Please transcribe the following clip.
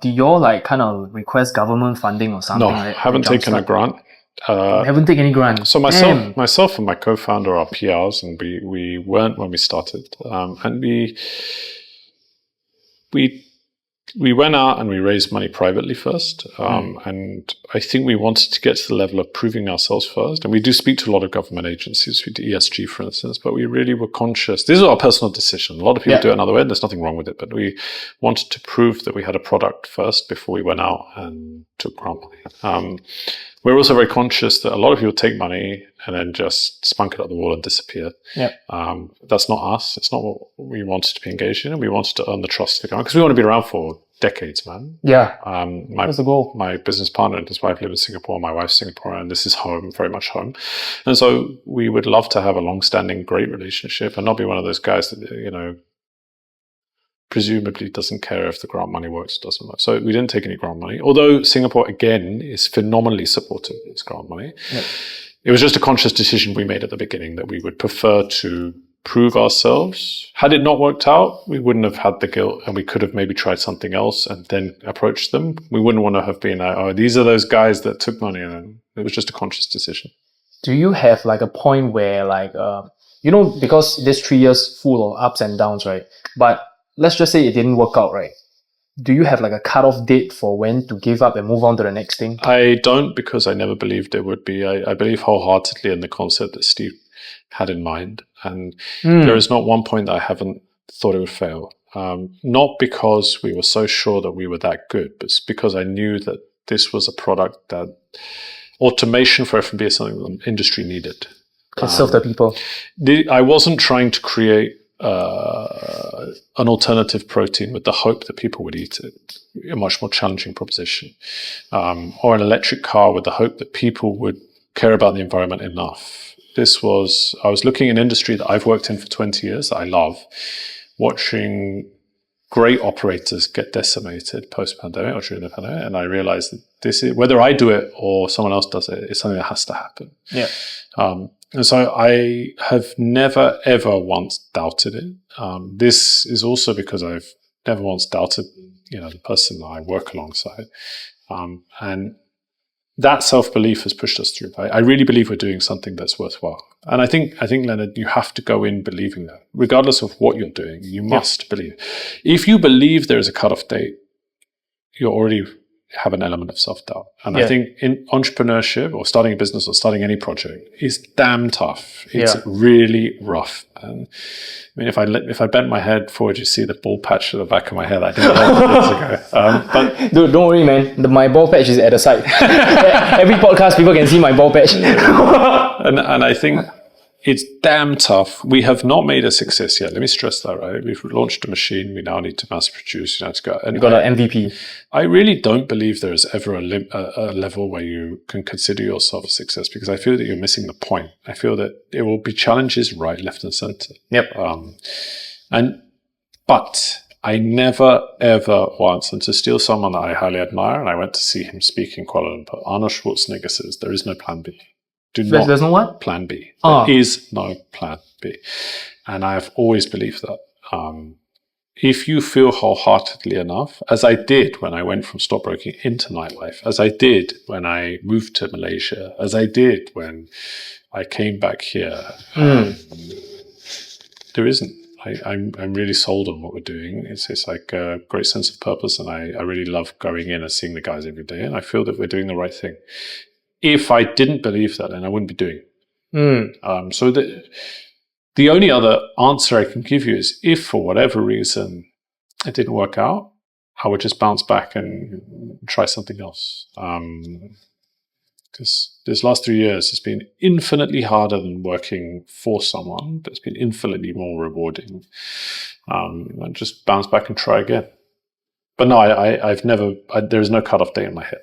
Do you all like kind of request government funding or something? No, haven't taken a grant. Haven't taken any grant. So myself and my co-founder are PRs, and we weren't when we started. And we went out and we raised money privately first. And I think we wanted to get to the level of proving ourselves first. And we do speak to a lot of government agencies. We do ESG, for instance, but we really were conscious. This is our personal decision. A lot of people do it another way, and there's nothing wrong with it. But we wanted to prove that we had a product first before we went out and took grant money. We're also very conscious that a lot of people take money and then just spunk it up the wall and disappear. That's not us. It's not what we wanted to be engaged in. And we wanted to earn the trust of the government because we want to be around for decades, man. That's the goal. My business partner and his wife live in Singapore. My wife's Singaporean, and this is home, very much home. And so we would love to have a long-standing, great relationship and not be one of those guys that, presumably doesn't care if the grant money works or doesn't work. So we didn't take any grant money, although Singapore, again, is phenomenally supportive of its grant money. It was just a conscious decision we made at the beginning that we would prefer to prove ourselves. Had it not worked out, we wouldn't have had the guilt, and we could have maybe tried something else and then approached them. We wouldn't want to have been like, oh, these are those guys that took money. And it was just a conscious decision. Do you have like a point where because this 3 years full of ups and downs, right? But let's just say it didn't work out, right? Do you have like a cutoff date for when to give up and move on to the next thing? I don't, because I never believed it would be. I believe wholeheartedly in the concept that Steve had in mind. And there is not one point that I haven't thought it would fail. Not because we were so sure that we were that good, but because I knew that this was a product that automation for F&B is something that the industry needed. Can serve the people. I wasn't trying to create an alternative protein with the hope that people would eat it, a much more challenging proposition, or an electric car with the hope that people would care about the environment enough. I was looking at an industry that I've worked in for 20 years that I love, watching great operators get decimated post-pandemic or during the pandemic, and I realized that this is, whether I do it or someone else does it, it's something that has to happen. And so I have never, ever once doubted it. This is also because I've never once doubted, the person that I work alongside. And that self-belief has pushed us through. I really believe we're doing something that's worthwhile. And I think, Leonard, you have to go in believing that. Regardless of what you're doing, you must believe. If you believe there is a cutoff date, you're already have an element of self-doubt. And I think in entrepreneurship or starting a business or starting any project is damn tough. It's really rough. And I mean, if I bent my head forward, you see the bald patch at the back of my head. I didn't know years ago. But dude, don't worry, man. My bald patch is at the side. Every podcast, people can see my bald patch. and I think it's damn tough. We have not made a success yet. Let me stress that, right? We've launched a machine. We now need to mass produce. To go. And you got an MVP. I really don't believe there is ever a level where you can consider yourself a success, because I feel that you're missing the point. I feel that there will be challenges right, left, and center. But I never, ever once, and to steal someone that I highly admire, and I went to see him speak in Kuala Lumpur, Arnold Schwarzenegger says, there is no plan B. There's no what? Plan B. There is no plan B. And I have always believed that. If you feel wholeheartedly enough, as I did when I went from stockbroking into nightlife, as I did when I moved to Malaysia, as I did when I came back here, there isn't. I'm really sold on what we're doing. It's like a great sense of purpose, and I really love going in and seeing the guys every day, and I feel that we're doing the right thing. If I didn't believe that, then I wouldn't be doing it. So the only other answer I can give you is, if for whatever reason it didn't work out, I would just bounce back and try something else. Because this last 3 years has been infinitely harder than working for someone, but it's been infinitely more rewarding. And just bounce back and try again. But no, I've never, there is no cutoff date in my head.